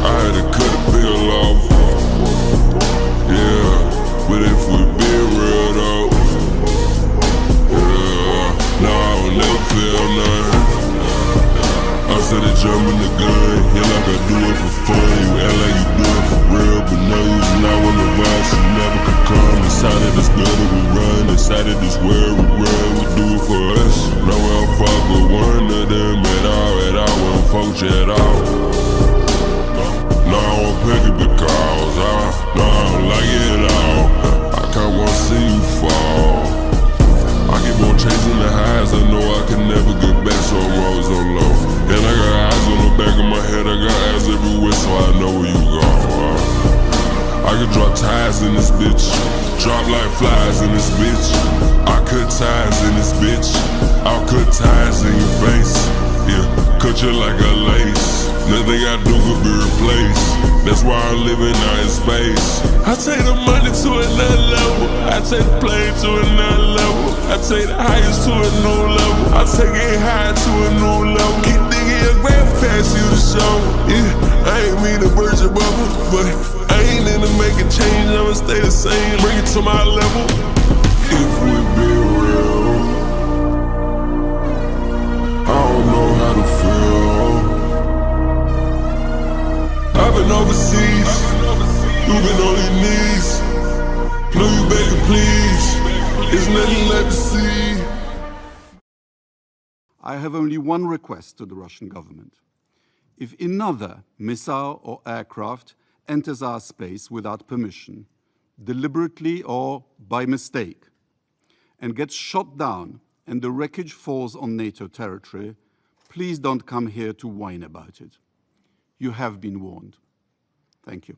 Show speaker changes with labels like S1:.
S1: I had to cut the bill off. Yeah, but if we be real though, yeah, no, I will never feel nothing. I said to jump in the gun, yeah, like I do it for fun. You act like you do it for real, but no, you not when the vibes you never could come. Inside of this gutter we run, inside of this world we run, we do it for us. No, I'll fuck with one of them at all, won't fuck you at all. No, I won't pick it because I don't like it at all. I can't want to see you fall. I keep on chasing the highs, I know I can never get back, so I'm always on low. And I got eyes on the back of my head, I got eyes everywhere, so I know where you go. I can drop ties in this bitch, drop like flies in this bitch. I cut ties in this bitch, I'll cut ties in your face. Yeah, cut you like a lace, nothing I do could be replaced. That's why I'm living out in space. I take the money to another level, I take the plane to another level, I take the highest to a new level, I take it high to a new level. Keep thinking your grandparents you the show. Yeah, I ain't mean to burst your bubble, but I ain't into making change, I'ma stay the same, bring it to my level. If we be real, I don't know how to feel. I've been overseas, you've been on your knees. Know you begging please, there's nothing left to see.
S2: I have only one request to the Russian government. If another missile or aircraft enters our space without permission, deliberately or by mistake, and gets shot down and the wreckage falls on NATO territory, please don't come here to whine about it. You have been warned. Thank you.